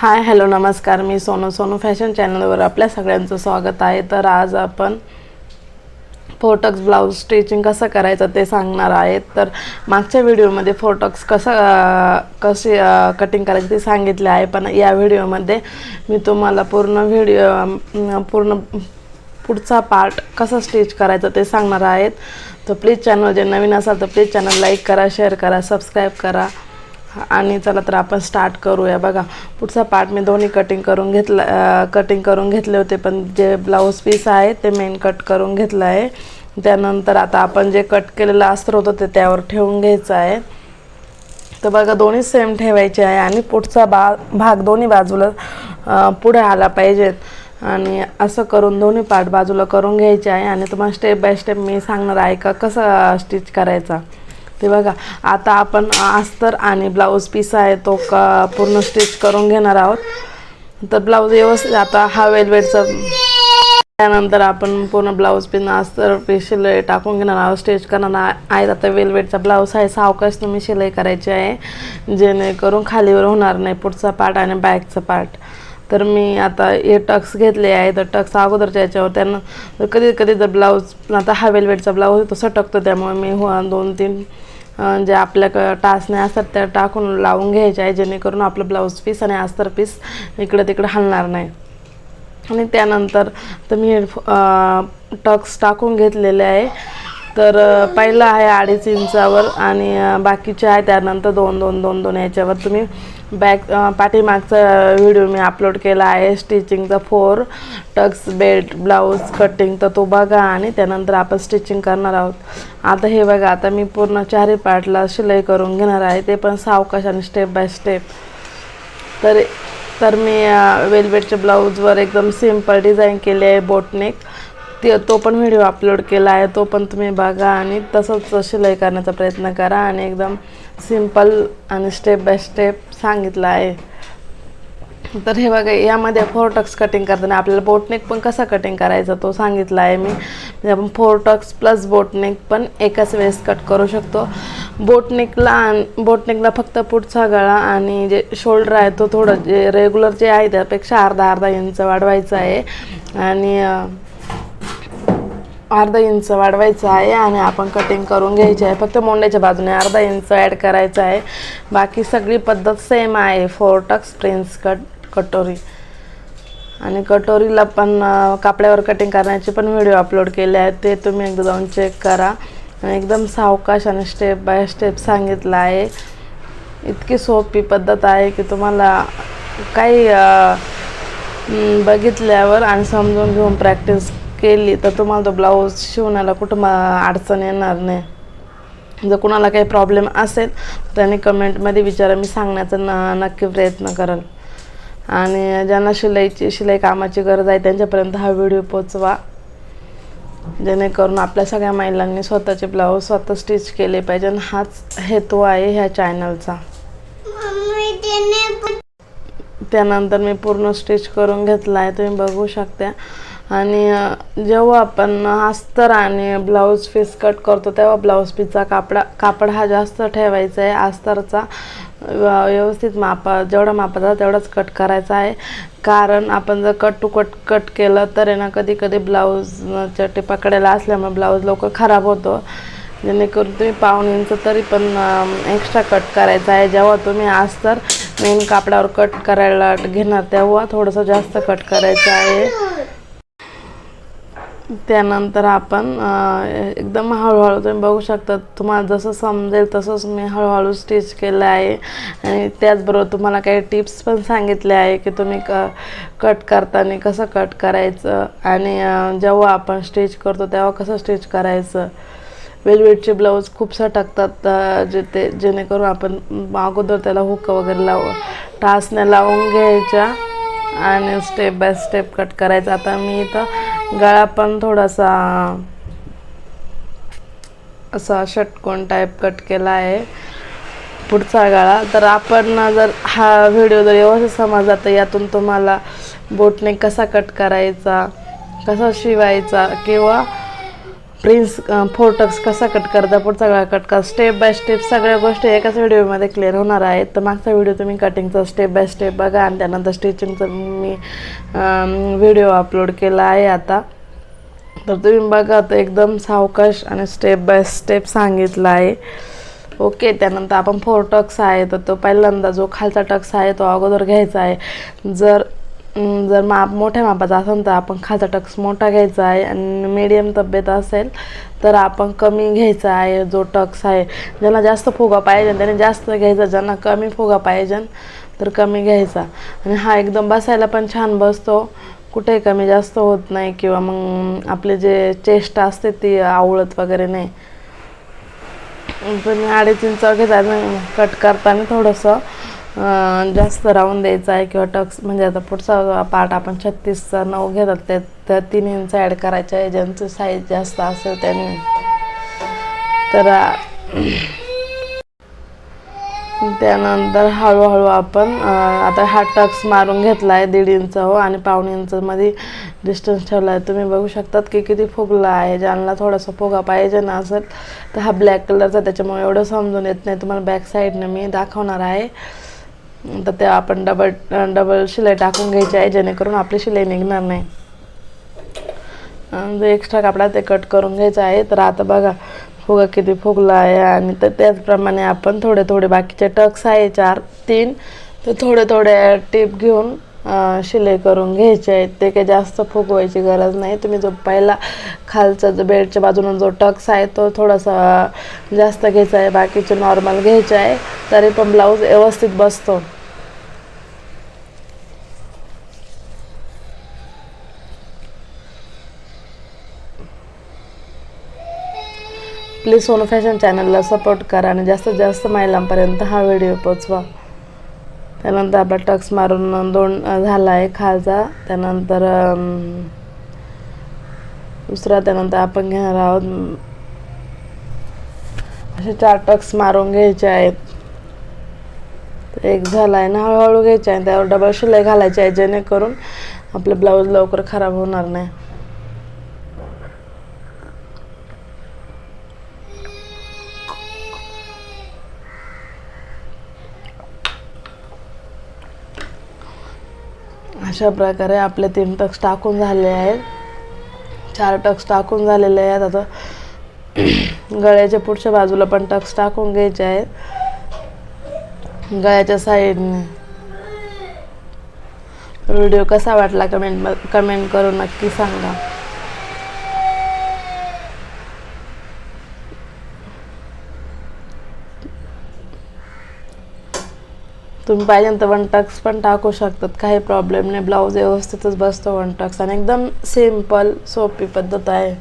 Hi hello नमस्कार, मी Sonu fashion चॅनलवर आपल्या सगळ्यांचं स्वागत आहे। तर आज आपण फोरटक्स ब्लाउज स्टिचिंग कसं करायचं ते सांगणार आहे। तर मागच्या व्हिडिओमध्ये फोरटक्स कशी कटिंग करायची ते सांगितले आहे, पण या व्हिडिओमध्ये मी तुम्हाला पूर्ण पुढचा पार्ट कसा स्टिच करायचा ते सांगणार आहेत। तर प्लीज चॅनल जे नवीन असाल तर प्लीज चॅनल लाईक करा, शेअर करा, सबस्क्राईब करा आणि चला तर आपण स्टार्ट करूया। बघा, पुढचा पार्ट मी दोन्ही कटिंग करून घेतले होते, पण जे ब्लाऊज पीस आहे ते मेन कट करून घेतलं आहे। त्यानंतर आता आपण जे कट केलेलं अस्तर होतं ते त्यावर ठेवून घ्यायचं आहे। तर बघा, दोन्ही सेम ठेवायचे आहे आणि पुढचा भाग दोन्ही बाजूला पुढे आला पाहिजे आणि असं करून दोन्ही पार्ट बाजूला करून घ्यायचे आहे। आणि तुम्हाला स्टेप बाय स्टेप मी सांगणार आहे का कसं स्टिच करायचा ते। बघा, आता आपण अस्तर आणि ब्लाऊज पीस आहे तो पूर्ण स्टिच करून घेणार आहोत। तर ब्लाऊज व्यवस्थित आता हा वेलवेटचा, त्यानंतर आपण पूर्ण ब्लाऊज पीस अस्तर पीस शिलाई टाकून घेणार आहोत, स्टिच करणार आहे। आता वेलवेटचा ब्लाऊज आहे, सावकाश तुम्ही शिलाई करायची आहे जेणेकरून खालीवर होणार नाही पुढचा पार्ट आणि बॅकचा पार्ट। तर मी आता हे टक्स घेतले आहे, तर टक्स अगोदरच्या याच्यावर त्यांना कधी कधी जर ब्लाऊज, आता हा वेलवेटचा ब्लाऊज तो सटकतो, त्यामुळे मी 2-3 जे आपल्या टाचने असतात त्या टाकून लावून घ्यायचे आहे जेणेकरून आपलं ब्लाऊज पीस आणि अस्तर पीस इकडे तिकडे हलणार नाही। आणि त्यानंतर तर मी टक्स टाकून घेतलेले आहे। तर पहिला आहे 2.5 इंचावर आणि बाकीचे आहे त्यानंतर 2-2 याच्यावर। तुम्ही पाठीमागचा व्हिडिओ मी अपलोड केला आहे स्टिचिंगचा 4 टक्स बेल्ट ब्लाऊज कटिंग, तर तो बघा आणि त्यानंतर आपण स्टिचिंग करणार आहोत। आता हे बघा, आता मी पूर्ण चारही पार्टला शिलाई करून घेणार आहे, ते पण सावकाश आणि स्टेप बाय स्टेप। तर मी वेलवेटच्या ब्लाऊजवर एकदम सिंपल डिझाईन केली आहे बोटनेक, तो पण व्हिडिओ अपलोड केला आहे, तो पण तुम्ही बघा आणि तसंच शिलाई करण्याचा प्रयत्न करा आणि एकदम सिंपल आणि स्टेप बाय स्टेप सांगितलं आहे। तर हे बघा, यामध्ये 4 टक्स कटिंग करताना आपल्याला बोटनेक पण कसा कटिंग करायचा तो सांगितला आहे मी। म्हणजे आपण 4 टक्स प्लस बोटनेक पण एकाच वेळेस कट करू शकतो। बोटनेकला फक्त पुढचा गळा आणि जे शोल्डर आहे तो थोडं जे रेग्युलर जे आहे त्यापेक्षा अर्धा इंच वाढवायचा आहे आणि अर्धा इंच वाढवायचं आहे आणि आपण कटिंग करून घ्यायची आहे। फक्त मोंड्याच्या बाजूने अर्धा इंच ॲड करायचं आहे, बाकी सगळी पद्धत सेम आहे। 4 टक्स प्रिन्स कटोरी आणि कटोरीला पण कापड्यावर कटिंग करण्याचे पण व्हिडिओ अपलोड केले आहेत, ते तुम्ही एकदा जाऊन चेक करा। आणि एकदम सावकाश आणि स्टेप बाय स्टेप सांगितलं आहे। इतकी सोपी पद्धत आहे की तुम्हाला काही बघितल्यावर आणि समजून घेऊन प्रॅक्टिस केली तर तुम्हाला तो ब्लाऊज शिवण्याला कुठं अडचण येणार नाही। जर कुणाला काही प्रॉब्लेम असेल तर त्यांनी कमेंटमध्ये विचारा, मी सांगण्याचा नक्की प्रयत्न करेल। आणि ज्यांना शिलाई कामाची गरज आहे त्यांच्यापर्यंत हा व्हिडिओ पोचवा, जेणेकरून आपल्या सगळ्या महिलांनी स्वतःचे ब्लाऊज स्वतः स्टिच केले पाहिजे। हाच हेतू आहे ह्या चॅनलचा। त्यानंतर मी पूर्ण स्टिच करून घेतला आहे, तुम्ही बघू शकता। आणि जेव्हा आपण अस्तर आणि ब्लाऊज पीस कट करतो तेव्हा ब्लाऊज पीसचा कापड हा जास्त ठेवायचा आहे, अस्तरचा व्यवस्थित जेवढा मापाचा तेवढाच कट करायचा आहे। कारण आपण जर कट टू कट केलं तर आहे ना, कधी कधी ब्लाऊजच्या टिपा कडेला असल्यामुळे ब्लाऊज लवकर खराब होतो। जेणेकरून तुम्ही 1/2 इंच तरी पण एक्स्ट्रा कट करायचा आहे। जेव्हा तुम्ही अस्तर मेन कापडावर कट करायला घेणार तेव्हा थोडंसं जास्त कट करायचं आहे। त्यानंतर आपण एकदम हळूहळू, तुम्ही बघू शकता, तुम्हाला जसं समजेल तसंच मी हळूहळू स्टिच केलं आहे। आणि त्याचबरोबर तुम्हाला काही टिप्स पण सांगितले आहे की तुम्ही कट करताना कसं कट करायचं आणि जेव्हा आपण स्टिच करतो तेव्हा कसं स्टिच करायचं। वेलवेटचे ब्लाऊज खूप सटकतात जेणेकरून आपण अगोदर त्याला हुक वगैरे टाचने लावून घ्यायच्या आणि स्टेप बाय स्टेप कट करायचं। आता मी इथं गळा पण थोडासा असा षटकोन टाईप कट केला आहे पुढचा गळा। तर आपण जर हा व्हिडिओ जर व्यवस्थित समजला तर यातून तुम्हाला बोटनेक कसा कट करायचा, कसा शिवायचा किंवा प्रिन्स फोर टक्स कसा कट करता, पुढचा गळा कट करा, स्टेप बाय स्टेप सगळ्या गोष्टी एकाच व्हिडिओमध्ये क्लिअर होणार आहेत. तर मागचा व्हिडिओ तुम्ही कटिंगचा स्टेप बाय स्टेप बघा आणि त्यानंतर स्टिचिंगचा मी व्हिडिओ अपलोड केला आहे आता. तर तुम्ही बघा, तर एकदम सावकाश आणि स्टेप बाय स्टेप सांगितलं आहे. ओके. त्यानंतर आपण फोर टक्स आहे तर तो पहिल्यांदा जो खालचा टक्स आहे तो अगोदर घ्यायचा आहे. जर माप मोठ्या मापाचा असेल तर आपण खालचा टक्स मोठा घ्यायचा आहे आणि मीडियम तब्येत असेल तर आपण कमी घ्यायचा आहे जो टक्स आहे. ज्यांना जास्त फुगा पाहिजे त्याने जास्त घ्यायचा, ज्यांना कमी फुगा पाहिजे तर कमी घ्यायचा. आणि हा एकदम बसायला पण छान बसतो, कुठेही कमी जास्त होत नाही किंवा मग आपले जे चेस्ट असते ती आवळत वगैरे नाही. पण 2.5 इंच घ्यायचं कट करताना थोडंसं जास्त राहून द्यायचं आहे किंवा टक्स म्हणजे आता पुढचा पार्ट आपण 36चा 9 घेतात त्या 3 इंच ॲड करायचे आहे ज्यांचं साईज जास्त असेल त्यांनी. तर त्यानंतर हळूहळू आपण आता हा टक्स मारून घेतला आहे 1.5 इंच आणि 1.25 इंचमध्ये डिस्टन्स ठेवला आहे. तुम्ही बघू शकतात की किती फुगला आहे. ज्यांना थोडासा फुगा पाहिजे ना असेल तर हा ब्लॅक कलरचा त्याच्यामुळे एवढं समजून येत नाही. तुम्हाला बॅक साईडनं मी दाखवणार आहे. तर ते आपण डबल शिलाई टाकून घ्यायची आहे जेणेकरून आपली शिलाई निघणार नाही. जो एक्स्ट्रा कापडा ते कट करून घ्यायचं आहे. तर आता बघा फुगा किती फुगला आहे आणि तर त्याचप्रमाणे आपण थोडे थोडे बाकीचे टक्स आहे 4-3 तर थोडे थोडे टिप घेऊन शिलाई करून घ्यायचे आहेत. ते काही जास्त फुगवायची गरज नाही. तुम्ही जो पहिला खालचा जो बेल्टच्या बाजूने जो टक्स आहे तो थोडासा जास्त घ्यायचा आहे, बाकीचे नॉर्मल घ्यायचे आहे, तरी पण ब्लाऊज व्यवस्थित बसतो. प्लीज सोनू फॅशन चॅनलला सपोर्ट करा आणि जास्तीत जास्त महिलांपर्यंत हा व्हिडिओ पोचवा. त्यानंतर आपला टक्स मारून 2 झाला आहे खालचा. त्यानंतर दुसरा. त्यानंतर आपण घेणार आहोत असे 4 टक्स मारून घ्यायचे आहेत. एक झाला आहे ना, हळूहळू घ्यायचे आहे, त्यावर डबल शिलाई घालायची आहे जेणेकरून आपलं ब्लाऊज लवकर खराब होणार नाही. अशा प्रकारे आपले 3 टक्स टाकून झाले आहेत, 4 टक्स टाकून झालेले आहेत. आता गळ्याच्या पुढच्या बाजूला पण टक्स टाकून घ्यायचे आहेत गळ्याच्या साईडने. व्हिडिओ कसा वाटला कमेंट करून नक्की सांगा. तुम्ही पाहिजे तर 1 टक्स पण टाकू शकतात, काही प्रॉब्लेम नाही. ब्लाऊज व्यवस्थितच बसतो 1 टक्स आणि एकदम सिंपल सोपी पद्धत आहे.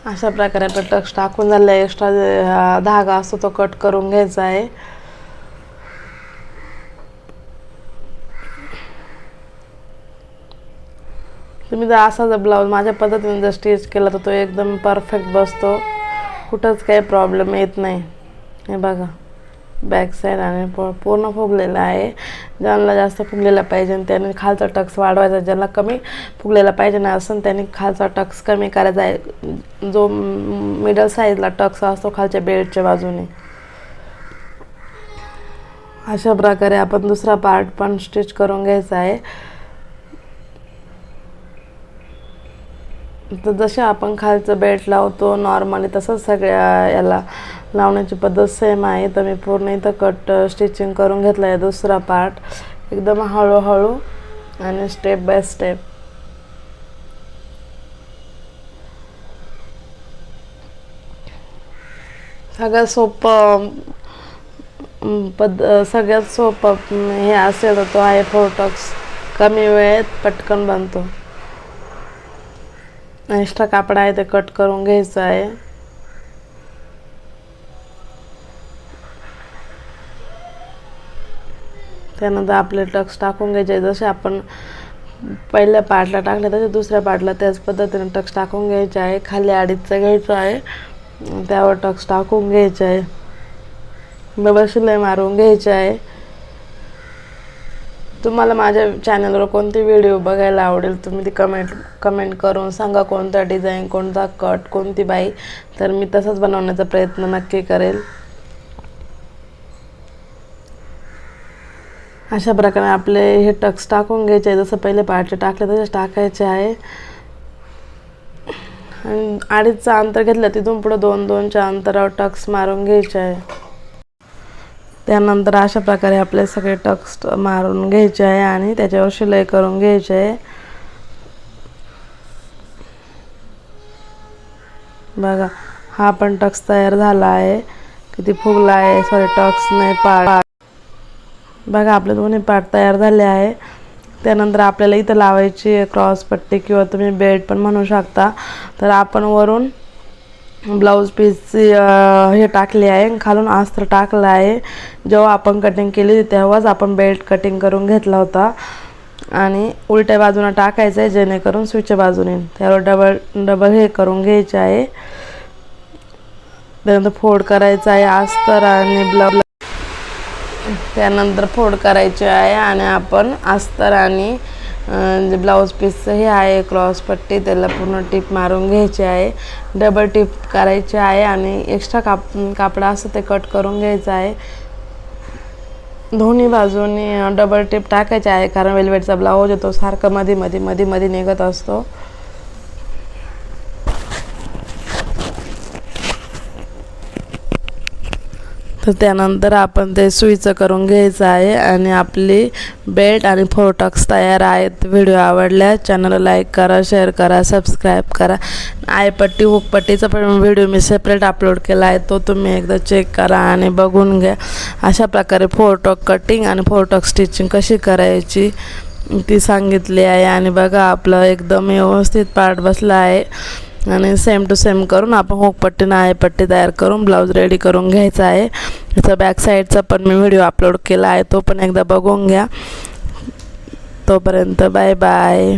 अशा प्रकारे आपण टक्स टाकून झाले. एक्स्ट्रा धागा असतो तो कट करून घ्यायचा आहे. तुम्ही जर असा जर ब्लाऊज माझ्या पद्धतीने जर स्टिच केला तर तो एकदम परफेक्ट बसतो, कुठंच काही प्रॉब्लेम येत नाही. हे बघा बॅक साईड आणि पूर्ण फुगलेला आहे. ज्यांना जास्त फुगलेला पाहिजे त्याने खालचा टक्स वाढवायचा, ज्यांना कमी फुगलेला पाहिजे ना असं त्याने खालचा टक्स कमी करायचा आहे. जो मिडल साईजला टक्स असतो खालच्या बेल्टच्या बाजूने. अशा प्रकारे आपण दुसरा पार्ट पण स्टिच करून घ्यायचा आहे. तर जसे आपण खालचं बेल्ट लावतो नॉर्मली तसंच सगळ्या याला लावण्याची पद्धत सेम आहे. तर मी पूर्ण इथं कट स्टिचिंग करून घेतलं आहे दुसरा पार्ट, एकदम हळूहळू आणि स्टेप बाय स्टेप. सगळ्यात सोपं सगळ्यात सोपं हे असेल तर तो आहे 4 टक्स. कमी वेळेत पटकन बनतो. एक्स्ट्रा कापड आहे ते कट करून घ्यायचं आहे. त्यानंतर आपले टक्स टाकून घ्यायचे. जसे आपण पहिल्या पार्टला टाकले तसे दुसऱ्या पार्टला त्याच पद्धतीने टक्स टाकून घ्यायचे आहे. खाली 2.5चा घ्यायचा आहे, त्यावर टक्स टाकून घ्यायचे आहे. डबल शिलाई मारून घ्यायची आहे. तुम्हाला माझ्या चॅनलवर कोणते व्हिडिओ बघायला आवडेल तुम्ही ती कमेंट करून सांगा, कोणता डिझाईन, कोणता कट, कोणती बाई, तर मी तसंच बनवण्याचा प्रयत्न नक्की करेल। अशा प्रकारे आपले हे टक्स टाकून घ्यायचे आहे, जसं पहिले पार्टचे टाकले तसेच टाकायचे आहे। आणि 2.5चं अंतर घेतलं, तिथून पुढे 2-2च्या अंतरावर टक्स मारून घ्यायचे आहे। त्यानंतर अशा प्रकारे आपले सगळे टक्स मारून घ्यायचे आहे आणि त्याच्यावर शिलाई करून घ्यायची आहे। बघा हा पण टक्स तयार झाला आहे, किती फुगला आहे, सॉरी टक्स नाही पार्ट। बघा आपले दोन्ही पार्ट तयार झाले आहे। त्यानंतर आपल्याला इथं लावायची क्रॉस पट्टी किंवा तुम्ही बेल्ट पण म्हणू शकता। तर आपण वरून ब्लाऊज पीसची हे टाकले आहे, खालून अस्तर टाकलं आहे। जेव्हा आपण कटिंग केली तेव्हाच आपण बेल्ट कटिंग करून घेतला होता आणि उलट्या बाजूने टाकायचं आहे जेणेकरून स्विचच्या बाजूने, त्यावर डबल हे करून घ्यायचे आहे। त्यानंतर फोल्ड करायचं आहे अस्तर आणि ब्लाऊज, त्यानंतर फोल्ड करायचे आहे आणि आपण अस्तर आणि जे ब्लाऊज पीसचं हे आहे क्रॉस पट्टी त्याला पूर्ण टिप मारून घ्यायची आहे, डबल टिप करायची आहे आणि एक्स्ट्रा कापड असं ते कट करून घ्यायचं आहे। दोन्ही बाजूनी डबल टिप टाकायची आहे, कारण वेलवेटचा ब्लाऊज आहे तो सारखा मध्ये निघत असतो। तर त्यानंतर आपण ते सुईचं करून घ्यायचं आहे आणि आपली बेल्ट आणि 4 टक्स तयार आहेत। व्हिडिओ आवडल्यास चॅनलला लाईक करा, शेअर करा, सबस्क्राईब करा। आयपट्टी हुकपट्टीचा पण व्हिडिओ मी सेपरेट अपलोड केला आहे, तो तुम्ही एकदा चेक करा आणि बघून घ्या। अशा प्रकारे 4 टक कटिंग आणि 4 टक स्टिचिंग कशी करायची ती सांगितली आहे। आणि बघा आपलं एकदम व्यवस्थित पार्ट बसला आहे आणि सेम टू सेम करून आपण हुकपट्टीनं आयपट्टी तयार करून ब्लाऊज रेडी करून घ्यायचा आहे। याचा बॅक साईडचा पण मी व्हिडिओ अपलोड केला आहे, तो पण एकदा बघून घ्या। तोपर्यंत बाय बाय।